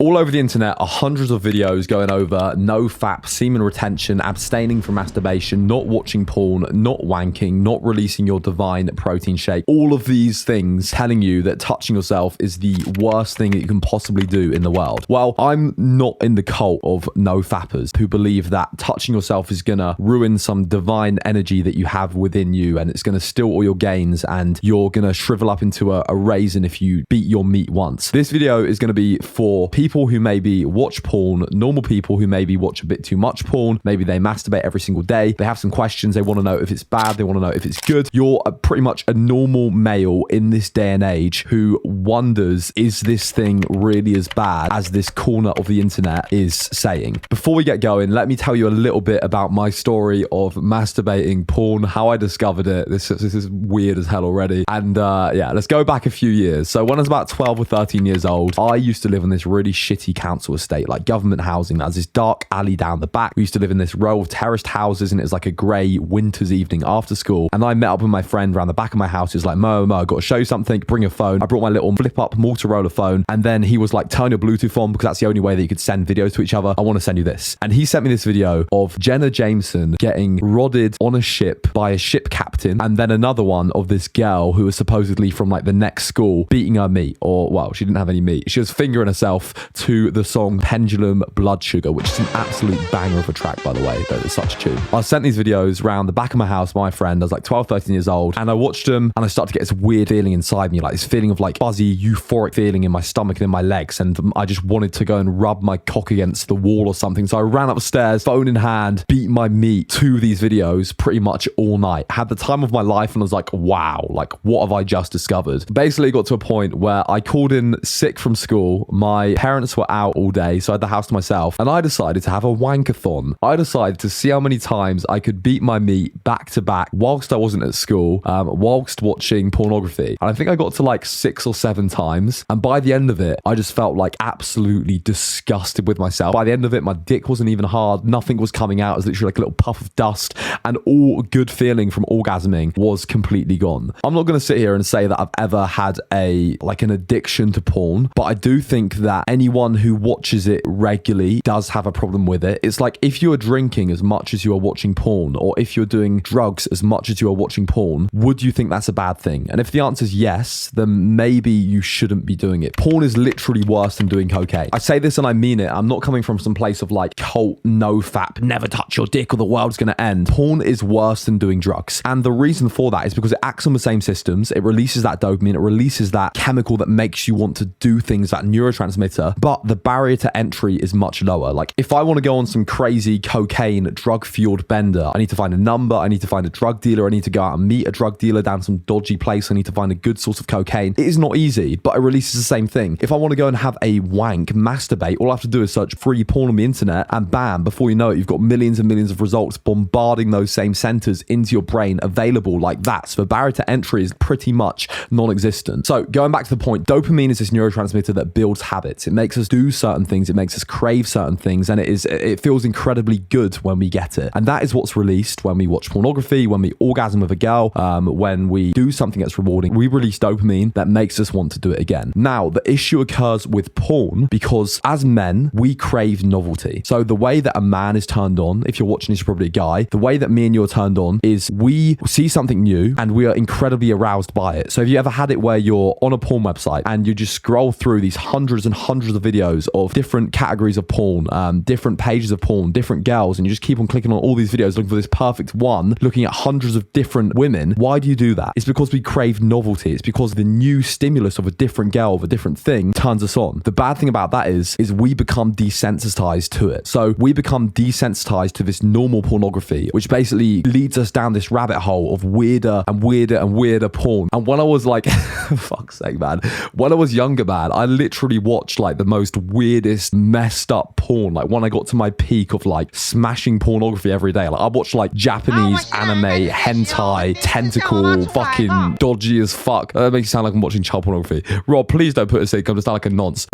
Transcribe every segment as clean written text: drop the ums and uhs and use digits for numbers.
All over the internet are hundreds of videos going over no fap, semen retention, abstaining from masturbation, not watching porn, not wanking, not releasing your divine protein shake. All of these things telling you that touching yourself is the worst thing that you can possibly do in the world. Well, I'm not in the cult of no fappers who believe that touching yourself is gonna ruin some divine energy that you have within you, and it's gonna steal all your gains, and you're gonna shrivel up into a raisin if you beat your meat once. This video is gonna be for people who maybe watch porn, normal people who maybe watch a bit too much porn, maybe they masturbate every single day, they have some questions, they want to know if it's bad, they want to know if it's good. You're pretty much a normal male in this day and age who wonders, is this thing really as bad as this corner of the internet is saying? Before we get going, let me tell you a little bit about my story of masturbating porn, how I discovered it. This is weird as hell already. And yeah, let's go back a few years. So when I was about 12 or 13 years old, I used to live in this really shitty council estate, like government housing. There's this dark alley down the back. We used to live in this row of terraced houses, and it was like a grey winter's evening after school. And I met up with my friend around the back of my house. He was like, Mo, I got to show you something. Bring your phone. I brought my little flip-up Motorola phone. And then he was like, turn your Bluetooth on, because that's the only way that you could send videos to each other. I want to send you this. And he sent me this video of Jenna Jameson getting rodded on a ship by a ship captain, and then another one of this girl who was supposedly from like the next school beating her meat, or well, she didn't have any meat. She was fingering herself to the song Pendulum Blood Sugar, which is an absolute banger of a track, by the way. It's such a tune. I sent these videos around the back of my house by my friend. I was like 12, 13 years old, and I watched them, and I started to get this weird feeling inside me, like this feeling of like fuzzy, euphoric feeling in my stomach and in my legs, and I just wanted to go and rub my cock against the wall or something. So I ran upstairs, phone in hand, beat my meat to these videos pretty much all night. Had the time of my life, and I was like, wow, like what have I just discovered? Basically, it got to a point where I called in sick from school. My parents were out all day, so I had the house to myself, and I decided to have a wankathon. I decided to see how many times I could beat my meat back to back whilst I wasn't at school, whilst watching pornography. And I think I got to like 6 or 7 times, and by the end of it, I just felt like absolutely disgusted with myself. By the end of it, my dick wasn't even hard, nothing was coming out, it was literally like a little puff of dust, and all good feeling from orgasming was completely gone. I'm not going to sit here and say that I've ever had an addiction to porn, but I do think that anyone who watches it regularly does have a problem with it. It's like if you are drinking as much as you are watching porn, or if you're doing drugs as much as you are watching porn, would you think that's a bad thing? And if the answer is yes, then maybe you shouldn't be doing it. Porn is literally worse than doing cocaine. I say this and I mean it. I'm not coming from some place of like cult, no fap, never touch your dick or the world's going to end. Porn is worse than doing drugs. And the reason for that is because it acts on the same systems. It releases that dopamine. It releases that chemical that makes you want to do things, that neurotransmitter, but the barrier to entry is much lower. Like if I want to go on some crazy cocaine drug fueled bender, I need to find a number, I need to find a drug dealer, I need to go out and meet a drug dealer down some dodgy place, I need to find a good source of cocaine. It is not easy, but it releases the same thing. If I want to go and have a wank, masturbate, all I have to do is search free porn on the internet, and bam, before you know it, you've got millions and millions of results bombarding those same centers into your brain, available like that. So the barrier to entry is pretty much non-existent. So going back to the point, dopamine is this neurotransmitter that builds habits. It makes us do certain things, it makes us crave certain things, and it feels incredibly good when we get it. And that is what's released when we watch pornography, when we orgasm with a girl, when we do something that's rewarding. We release dopamine that makes us want to do it again. Now, the issue occurs with porn because as men, we crave novelty. So the way that a man is turned on, if you're watching this, you're probably a guy, the way that me and you are turned on is we see something new and we are incredibly aroused by it. So have you ever had it where you're on a porn website and you just scroll through these hundreds and hundreds of videos of different categories of porn, different pages of porn, different girls, and you just keep on clicking on all these videos looking for this perfect one, looking at hundreds of different women? Why do you do that? It's because we crave novelty. It's because the new stimulus of a different girl, of a different thing, turns us on. The bad thing about that is we become desensitized to it. So we become desensitized to this normal pornography, which basically leads us down this rabbit hole of weirder and weirder and weirder porn. And when I was like, fuck's sake, man, when I was younger, man, I literally watched like the most weirdest, messed up porn. Like when I got to my peak of like smashing pornography every day, like I watched like Japanese anime, hentai, tentacle, fucking dodgy as fuck. That makes it sound like I'm watching child pornography. Rob, please don't put a sitcom to sound like a nonce.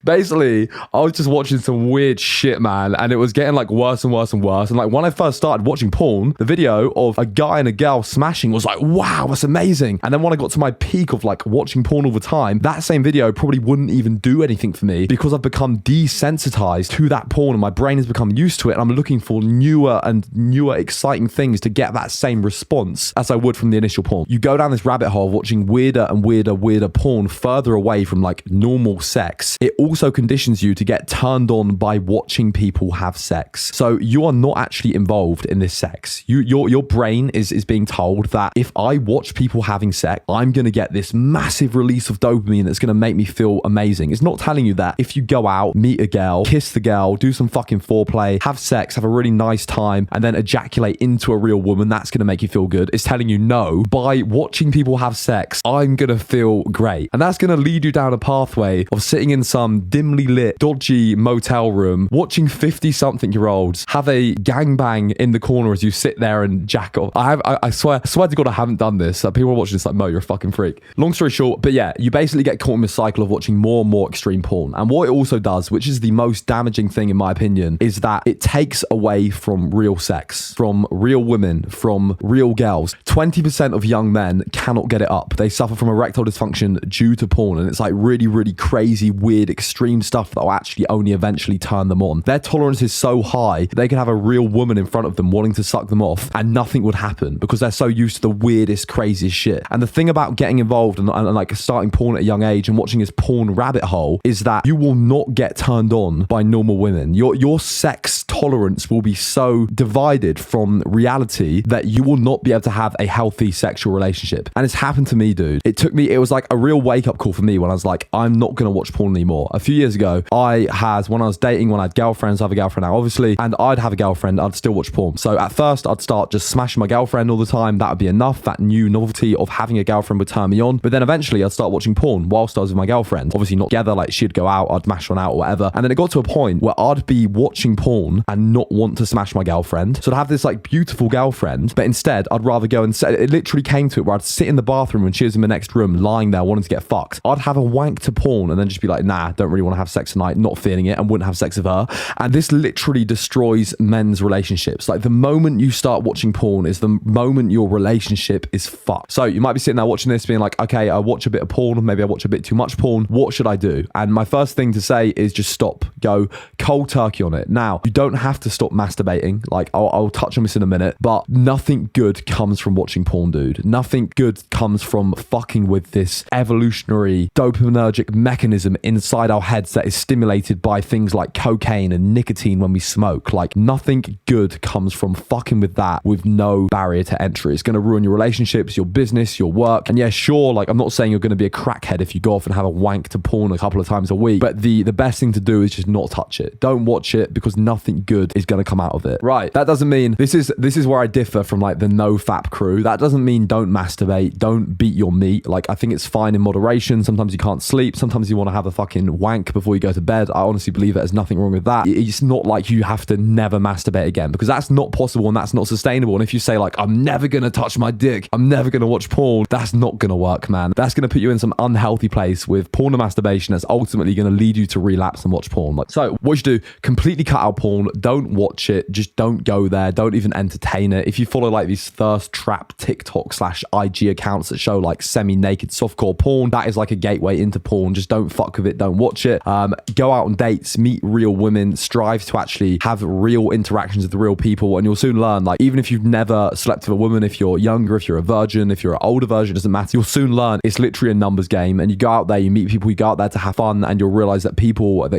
Basically, I was just watching some weird shit, man, and it was getting like worse and worse and worse. And like when I first started watching porn, the video of a guy and a girl smashing was like, wow, that's amazing. And then when I got to my peak of like watching porn all the time, that same video probably wouldn't even do anything for me because I've become desensitized to that porn and my brain has become used to it. And I'm looking for newer and newer exciting things to get that same response as I would from the initial porn. You go down this rabbit hole of watching weirder and weirder porn further away from like normal sex. It also conditions you to get turned on by watching people have sex. So you are not actually involved in this sex. Your brain is being told that if I watch people having sex, I'm going to get this massive release of dopamine that's going to make me feel amazing. It's not telling you that if you go out, meet a girl, kiss the girl, do some fucking foreplay, have sex, have a really nice time, and then ejaculate into a real woman, that's going to make you feel good. It's telling you no, by watching people have sex, I'm going to feel great. And that's going to lead you down a pathway of sitting in some dimly lit, dodgy motel room, watching 50-something-year-olds have a gangbang in the corner as you sit there and jack off. I swear to God, I haven't done this. People are watching this like, Mo, you're a fucking freak. Long story short, but yeah, you basically get caught in the cycle of watching more and more extreme porn. And what it also does, which is the most damaging thing in my opinion, is that it takes away from real sex, from real women, from real girls. 20% of young men cannot get it up. They suffer from erectile dysfunction due to porn. And it's like really, really crazy, weird, extreme stuff that will actually only eventually turn them on. Their tolerance is so high, they can have a real woman in front of them wanting to suck them off and nothing would happen because they're so used to the weirdest, craziest shit. And the thing about getting involved and like starting porn at a young age and watching this porn rabbit hole is that you will not get turned on by normal women. Your sex tolerance will be so divided from reality that you will not be able to have a healthy sexual relationship. And it's happened to me, dude. It was like a real wake-up call for me when I was like, I'm not going to watch porn anymore. A few years ago, when I was dating, when I had girlfriends, I have a girlfriend now, obviously, and I'd have a girlfriend, I'd still watch porn. So at first, I'd start just smashing my girlfriend all the time. That would be enough. That new novelty of having a girlfriend would turn me on. But then eventually, I'd start watching porn whilst I was with my girlfriend. Obviously, not together, like she'd go out, I'd mash one out or whatever. And then it got to a point where I'd be watching porn and not want to smash my girlfriend. So I'd have this like beautiful girlfriend, but instead, I'd rather go and it literally came to it where I'd sit in the bathroom when she was in the next room, lying there wanting to get fucked. I'd have a wank to porn and then just be like, nah, don't really want to have sex tonight, not feeling it, and wouldn't have sex with her. And this literally destroys men's relationships. Like the moment you start watching porn is the moment your relationship is fucked. So you might be sitting there watching this being like, okay, I watch a bit of porn, maybe I watch a bit too much porn. What should I do? And my first thing to say is just stop. Go cold turkey on it. Now, you don't have to stop masturbating. Like I'll touch on this in a minute, but nothing good comes from watching porn, dude. Nothing good comes from fucking with this evolutionary dopaminergic mechanism inside our heads that is stimulated by things like cocaine and nicotine when we smoke. Like nothing good comes from fucking with that with no barrier to entry. It's going to ruin your relationships, your business, your work. And yeah, sure, like I'm not saying you're going to be a crackhead if you go off and have a wank to porn a couple of times a week, but the best thing to do is just not touch it. Don't watch it because nothing good is going to come out of it. Right. That doesn't mean this is where I differ from like the no fap crew. That doesn't mean don't masturbate, don't beat your meat. Like I think it's fine in moderation. Sometimes you can't sleep. Sometimes you want to have a fucking wank before you go to bed. I honestly believe that there's nothing wrong with that. It's not like you have to never masturbate again because that's not possible and that's not sustainable. And if you say like, I'm never going to touch my dick, I'm never going to watch porn, that's not going to work, man. That's going to put you in some unhealthy place with porn and masturbation that's ultimately going to lead you to relapse and watch porn. Like, so what you do, completely cut out porn. Don't watch it. Just don't go there. Don't even entertain it. If you follow like these thirst trap TikTok/IG accounts that show like semi-naked softcore porn, that is like a gateway into porn. Just don't fuck with it. Don't watch it. Go out on dates, meet real women, strive to actually have real interactions with real people, and you'll soon learn, like, even if you've never slept with a woman, if you're younger, if you're a virgin, if you're an older virgin, it doesn't matter. You'll soon learn it's literally a numbers game, and you go out there, you meet people, you go out there to have fun, and you'll realize that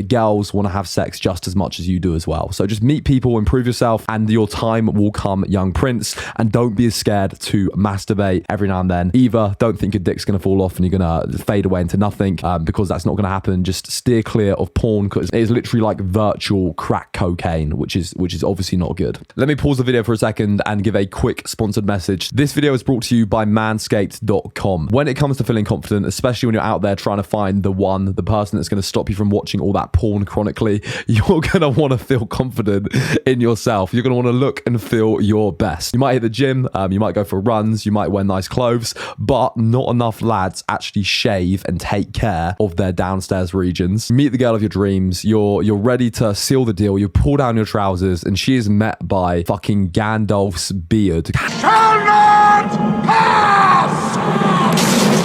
girls want to have sex just as much as you do as well. So just meet people, improve yourself, and your time will come, young prince. And don't be as scared to masturbate every now and then. Either don't think your dick's going to fall off and you're going to fade away into nothing, because that's not going to happen. Just steer clear of porn because it is literally like virtual crack cocaine, which is obviously not good. Let me pause the video for a second and give a quick sponsored message. This video is brought to you by manscaped.com. When it comes to feeling confident, especially when you're out there trying to find the person that's going to stop you from watching all that porn chronically, you're going to want to feel confident confident in yourself. You're going to want to look and feel your best. You might hit the gym, you might go for runs, you might wear nice clothes, but not enough lads actually shave and take care of their downstairs regions. You meet the girl of your dreams, you're ready to seal the deal, you pull down your trousers, and she is met by fucking Gandalf's beard. Shall not pass!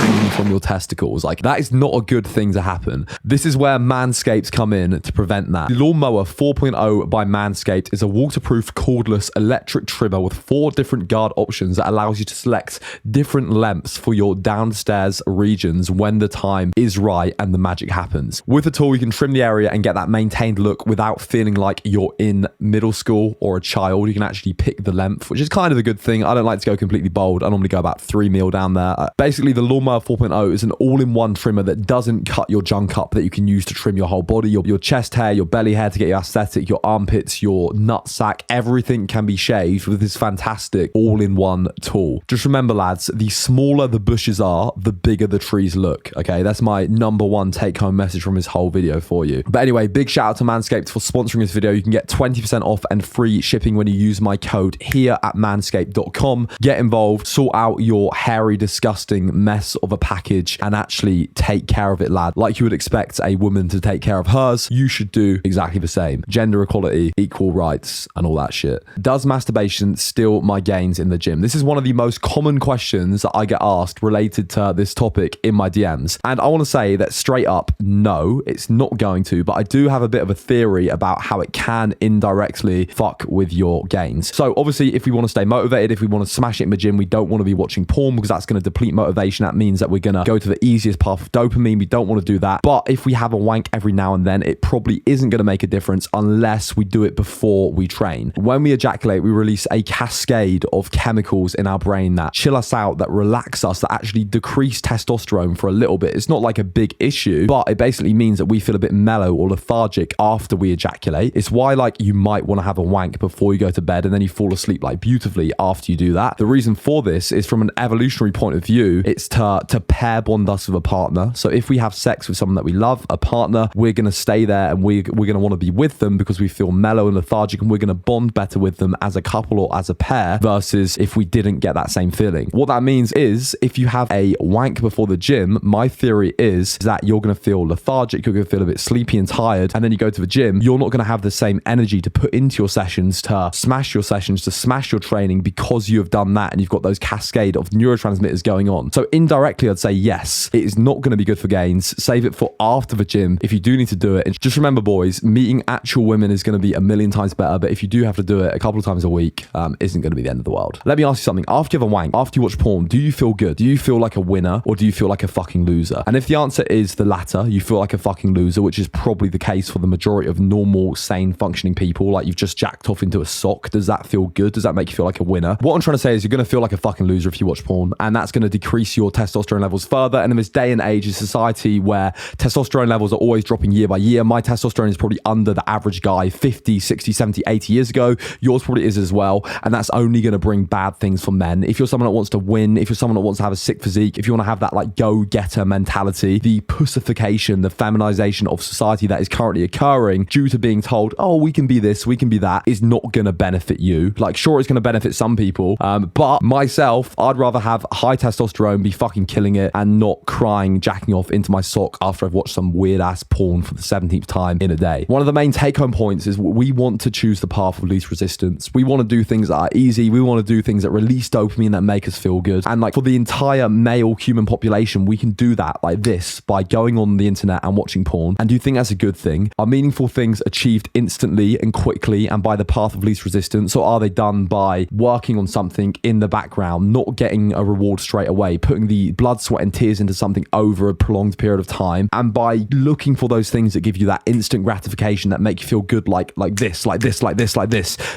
Hanging from your testicles. Like, that is not a good thing to happen. This is where Manscaped come in to prevent that. The Lawnmower 4.0 by Manscaped is a waterproof cordless electric trimmer with 4 different guard options that allows you to select different lengths for your downstairs regions when the time is right and the magic happens. With the tool, you can trim the area and get that maintained look without feeling like you're in middle school or a child. You can actually pick the length, which is kind of a good thing. I don't like to go completely bold. I normally go about 3 mil down there. Basically, the Lawnmower 4.0 is an all-in-one trimmer that doesn't cut your junk up, that you can use to trim your whole body, your chest hair, your belly hair to get your aesthetic, your armpits, your nutsack. Everything can be shaved with this fantastic all-in-one tool. Just remember, lads, the smaller the bushes are, the bigger the trees look. Okay, that's my number one take-home message from this whole video for you. But anyway, big shout out to Manscaped for sponsoring this video. You can get 20% off and free shipping when you use my code here at manscaped.com. Get involved, sort out your hairy, disgusting mess of a package, and actually take care of it, lad. Like you would expect a woman to take care of hers, you should do exactly the same. Gender equality, equal rights, and all that shit. Does masturbation steal my gains in the gym? This is one of the most common questions that I get asked related to this topic in my DMs. And I want to say that straight up, no, it's not going to, but I do have a bit of a theory about how it can indirectly fuck with your gains. So obviously, if we want to stay motivated, if we want to smash it in the gym, we don't want to be watching porn because that's going to deplete motivation. That means that we're going to go to the easiest path of dopamine. We don't want to do that. But if we have a wank every now and then, it probably isn't going to make a difference unless we do it before we train. When we ejaculate, we release a cascade of chemicals in our brain that chill us out, that relax us, that actually decrease testosterone for a little bit. It's not like a big issue, but it basically means that we feel a bit mellow or lethargic after we ejaculate. It's why, like, you might want to have a wank before you go to bed and then you fall asleep like beautifully after you do that. The reason for this is from an evolutionary point of view, it's to pair bond us with a partner. So if we have sex with someone that we love, a partner, we're going to stay there and we're going to want to be with them because we feel mellow and lethargic, and we're going to bond better with them as a couple or as a pair versus if we didn't get that same feeling. What that means is if you have a wank before the gym, my theory is that you're going to feel lethargic, you're going to feel a bit sleepy and tired, and then you go to the gym, you're not going to have the same energy to put into your sessions, to smash your sessions, to smash your training, because you have done that and you've got those cascade of neurotransmitters going on. So indirectly, I'd say yes, it is not going to be good for gains. Save it for after the gym if you do need to do it. And just remember, boys, meeting actual women is going to be a million times better, but if you do have to do it a couple of times a week, isn't going to be the end of the world. Let me ask you something. After you have a wank, after you watch porn, do you feel good? Do you feel like a winner, or do you feel like a fucking loser? And if the answer is the latter, you feel like a fucking loser, which is probably the case for the majority of normal, sane, functioning people, like you've just jacked off into a sock, does that feel good? Does that make you feel like a winner? What I'm trying to say is you're going to feel like a fucking loser if you watch porn, and that's going to decrease your testosterone levels further. And in this day and age, in society where testosterone levels are always dropping year by year, my testosterone is probably under the average guy 50, 60, 70, 80 years ago. Yours probably is as well. And that's only going to bring bad things for men. If you're someone that wants to win, if you're someone that wants to have a sick physique, if you want to have that like go-getter mentality, the pussification, the feminization of society that is currently occurring due to being told, oh, we can be this, we can be that, is not going to benefit you. Like, sure, it's going to benefit some people, but myself, I'd rather have high testosterone, be fucking killing it, and not crying, jacking off into my sock after I've watched some weird ass porn for the 17th time in a day. One of the main take-home points is we want to choose the path of least resistance. We want to do things that are easy. We want to do things that release dopamine, that make us feel good. And like for the entire male human population, we can do that like this by going on the internet and watching porn. And do you think that's a good thing? Are meaningful things achieved instantly and quickly and by the path of least resistance, or are they done by working on something in the background, not getting a reward straight away, putting the blood, sweat and tears into something over a prolonged period of time, and by looking for those things that give you that instant gratification that make you feel good, like this,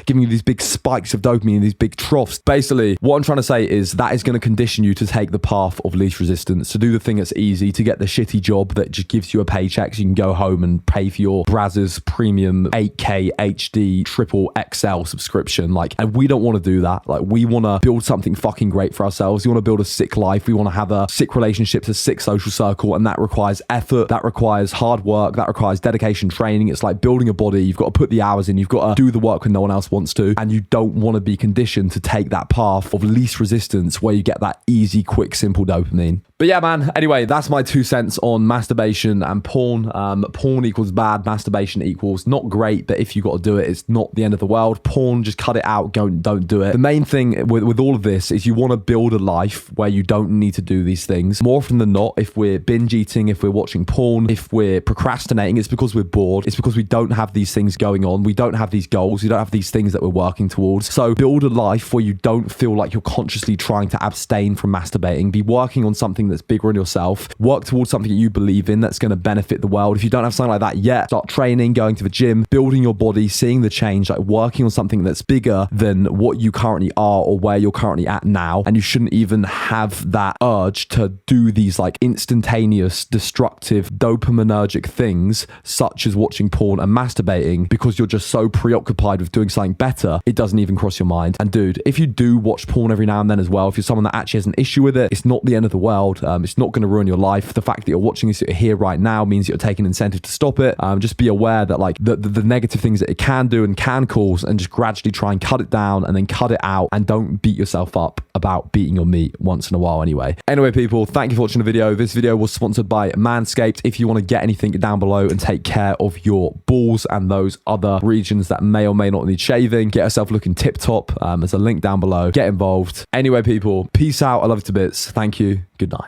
giving you these big spikes of dopamine, these big troughs. Basically, what I'm trying to say is that is going to condition you to take the path of least resistance, to do the thing that's easy, to get the shitty job that just gives you a paycheck so you can go home and pay for your Brazzers premium 8K HD triple XL subscription. Like, and we don't want to do that. Like, we want to build something fucking great for ourselves. We want to build a sick life. We want to have a sick toxic relationships, a sick social circle, and that requires effort, that requires hard work, that requires dedication, training. It's like building a body. You've got to put the hours in, you've got to do the work when no one else wants to, and you don't want to be conditioned to take that path of least resistance where you get that easy, quick, simple dopamine. But yeah, man, anyway, that's my 2 cents on masturbation and porn. Porn equals bad, masturbation equals not great, but if you got to do it, it's not the end of the world. Porn, just cut it out, don't do it. The main thing with all of this is you want to build a life where you don't need to do these things. More often than not, if we're binge eating, if we're watching porn, if we're procrastinating, it's because we're bored. It's because we don't have these things going on. We don't have these goals. We don't have these things that we're working towards. So build a life where you don't feel like you're consciously trying to abstain from masturbating. Be working on something that's bigger in yourself. Work towards something that you believe in that's going to benefit the world. If you don't have something like that yet, start training, going to the gym, building your body, seeing the change, like working on something that's bigger than what you currently are or where you're currently at now. And you shouldn't even have that urge to do these like instantaneous, destructive, dopaminergic things such as watching porn and masturbating because you're just so preoccupied with doing something better, it doesn't even cross your mind. And dude, if you do watch porn every now and then as well, if you're someone that actually has an issue with it, it's not the end of the world. It's not going to ruin your life. The fact that you're watching this here right now means you're taking incentive to stop it. Just be aware that like the negative things that it can do and can cause, and just gradually try and cut it down and then cut it out, and don't beat yourself up about beating your meat once in a while anyway. Anyway, people, thank you for watching the video. This video was sponsored by Manscaped. If you want to get anything down below and take care of your balls and those other regions that may or may not need shaving, get yourself looking tip top, there's a link down below. Get involved. Anyway, people, peace out. I love you to bits. Thank you. Good night.